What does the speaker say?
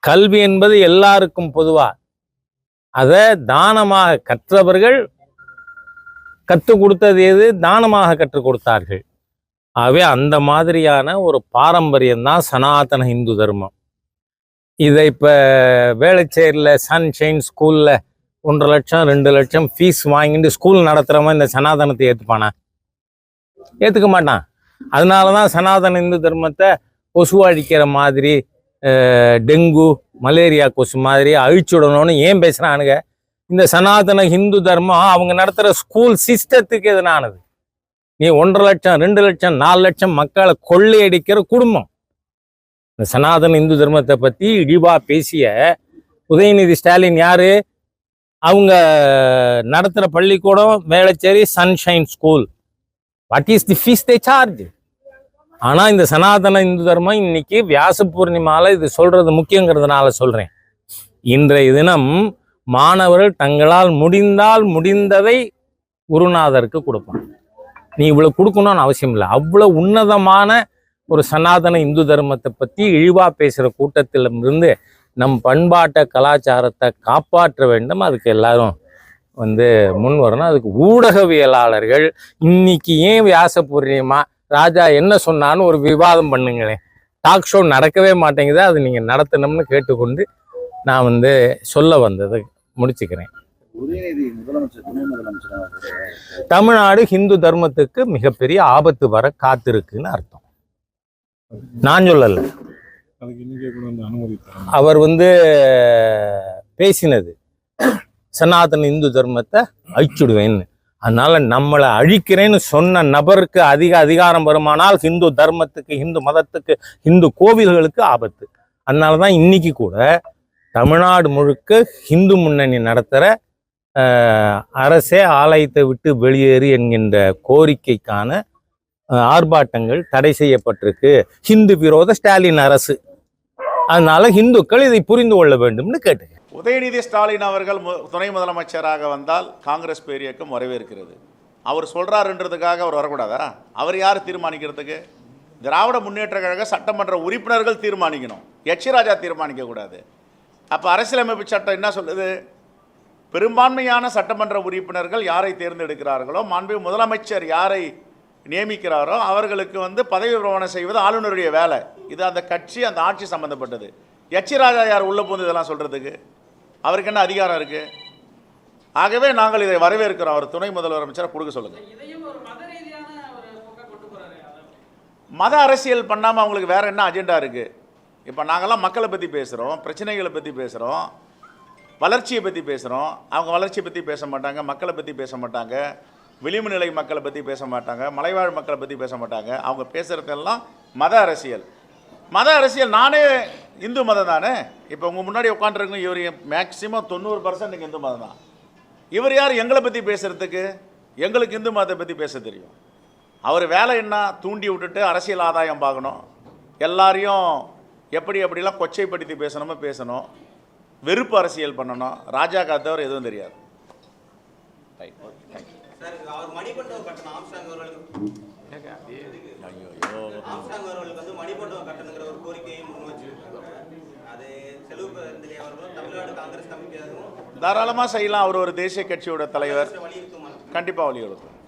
கல்வி என்பது எல்லாருக்கும் பொதுவா. அதை தானமாக கற்றவர்கள் கற்றுக் கொடுத்தது எது? தானமாக கற்றுக் கொடுத்தார்கள். ஆகவே அந்த மாதிரியான ஒரு பாரம்பரியம் தான் சனாதன இந்து தர்மம். இதை இப்போ வேளச்சேரியில் சன்ஷைன் ஸ்கூலில் 1.5 லட்சம் 2 லட்சம் ஃபீஸ் வாங்கிட்டு ஸ்கூல் நடத்துகிறவன் இந்த சனாதனத்தை ஏற்றுப்பானா? ஏற்றுக்க மாட்டான். அதனால தான் சனாதன இந்து தர்மத்தை கொசு அழிக்கிற மாதிரி, டெங்கு மலேரியா கொசு மாதிரி அழிச்சுடணும்னு ஏன் பேசுகிறானுங்க? இந்த சனாதன ஹிந்து தர்மம் அவங்க நடத்துகிற ஸ்கூல் சிஸ்டத்துக்கு எதுனானது. நீ 1.5 லட்சம் 2 லட்சம் 4 லட்சம் மக்களை கொள்ளையடிக்கிற குடும்பம். இந்த சனாதன இந்து தர்மத்தை பற்றி இழிவா பேசிய உதயநிதி ஸ்டாலின் யாரு? அவங்க நடத்துகிற பள்ளிக்கூடம் Velachery sunshine school. What is the fees they charge? ஆனால் இந்த சனாதன இந்து தர்மம் இன்னைக்கு வியாச பூர்ணிமாவில் இது சொல்றது முக்கியங்கிறதுனால சொல்றேன். இன்றைய தினம் மாணவர்கள் தங்களால் முடிந்ததை குருநாதருக்கு கொடுப்பாங்க. நீ இவ்வளவு கொடுக்கணும்னு அவசியம் இல்லை. அவ்வளவு உன்னதமான ஒரு சனாதன இந்து தர்மத்தை பற்றி இழிவா பேசுகிற கூட்டத்திலிருந்து நம் பண்பாட்டை கலாச்சாரத்தை காப்பாற்ற வேண்டும். அதுக்கு எல்லாரும் முன் வரணும். அதுக்கு ஊடகவியலாளர்கள் இன்னைக்கு ஏன் வியாச பூர்ணிமா ராஜா என்ன சொன்னான்னு ஒரு விவாதம் பண்ணுங்களேன். டாக் ஷோ நடக்கவே மாட்டேங்குது. அது நீங்கள் நடத்தணும்னு கேட்டுக்கொண்டு நான் சொல்ல வந்ததை முடிச்சுக்கிறேன். தமிழ்நாடு ஹிந்து தர்மத்துக்கு மிகப்பெரிய ஆபத்து வர காத்திருக்குன்னு அர்த்தம். நான் சொல்லல, அவர் பேசினது சனாதன இந்து தர்மத்தை அழிச்சுடுவேன்னு. அதனால நம்மளை அழிக்கிறேன்னு சொன்ன நபருக்கு அதிகாரம் வருமானால் ஹிந்து தர்மத்துக்கு, ஹிந்து மதத்துக்கு, ஹிந்து கோவில்களுக்கு ஆபத்து. அதனாலதான் இன்னைக்கு கூட தமிழ்நாடு முழுக்க ஹிந்து முன்னணி நடத்துகிற அரசே ஆலயத்தை விட்டு வெளியேறு என்கின்ற கோரிக்கைக்கான ஆர்ப்பாட்டங்கள் தடை செய்யப்பட்டிருக்கு. ஹிந்து விரோத ஸ்டாலின் அரசு. அதனால ஹிந்துக்கள் இதை புரிந்து கொள்ள வேண்டும்னு கேட்டுங்க. உதயநிதி ஸ்டாலின் அவர்கள் துணை முதலமைச்சராக வந்தால் காங்கிரஸ் பேரியக்கம் வரவேற்கிறது. அவர் சொல்றாருன்றதுக்காக அவர் வரக்கூடாதா? அவர் யார் தீர்மானிக்கிறதுக்கு? திராவிட முன்னேற்ற கழக சட்டமன்ற உறுப்பினர்கள் தீர்மானிக்கணும். எச் ராஜா தீர்மானிக்க கூடாது. அப்போ அரசியலமைப்பு சட்டம் என்ன சொல்லுது? பெரும்பான்மையான சட்டமன்ற உறுப்பினர்கள் யாரை தேர்ந்தெடுக்கிறார்களோ, மாண்புமிகு முதலமைச்சர் யாரை நியமிக்கிறாரோ அவர்களுக்கு பதவி பிரமாணம் செய்வது ஆளுநருடைய வேலை. இது அந்த கட்சி, அந்த ஆட்சி சம்பந்தப்பட்டது. எச் ராஜா யார் உள்ள போந்து இதெல்லாம் சொல்றதுக்கு? அவருக்கு என்ன அதிகாரம் இருக்கு? ஆகவே நாங்கள் இதை வரவேற்கிறோம். அவர் துணை முதலமைச்சரை கொடுக்க சொல்லுங்க. மத அரசியல் பண்ணாமல் அவங்களுக்கு வேற என்ன அஜெண்டா இருக்கு? இப்போ நாங்கள்லாம் மக்களை பற்றி பேசுகிறோம், பிரச்சனைகளை பற்றி பேசுகிறோம், வளர்ச்சியை பற்றி பேசுகிறோம். அவங்க வளர்ச்சியை பற்றி பேச மாட்டாங்க, மக்களை பற்றி பேச மாட்டாங்க, விளிம்பு நிலை மக்களை பற்றி பேச மாட்டாங்க, மலைவாழ் மக்களை பற்றி பேச மாட்டாங்க. அவங்க பேசுகிறதெல்லாம் மத அரசியல். மத அரசியல் நானே இந்து மதம் தானே. இப்போ உங்கள் முன்னாடி உட்காந்துருக்கணும், இவர் மேக்சிமம் 90% நீங்கள் இந்து மதம் தான். இவர் யார் எங்களை பற்றி பேசுகிறதுக்கு? எங்களுக்கு இந்து மதத்தை பற்றி பேச தெரியும். அவர் வேலை என்ன? தூண்டி விட்டுட்டு அரசியல் ஆதாயம் பார்க்கணும், எல்லாரையும் எப்படிலாம் கொச்சைப்படுத்தி பேசணும், வெறுப்பு அரசியல் பண்ணணும். ராஜா காத்தவர் எதுவும் தெரியாது. தாராளமாக செய்யலாம். அவர் ஒரு தேசிய கட்சியோட தலைவர், கண்டிப்பாக வலியுறுத்தும்.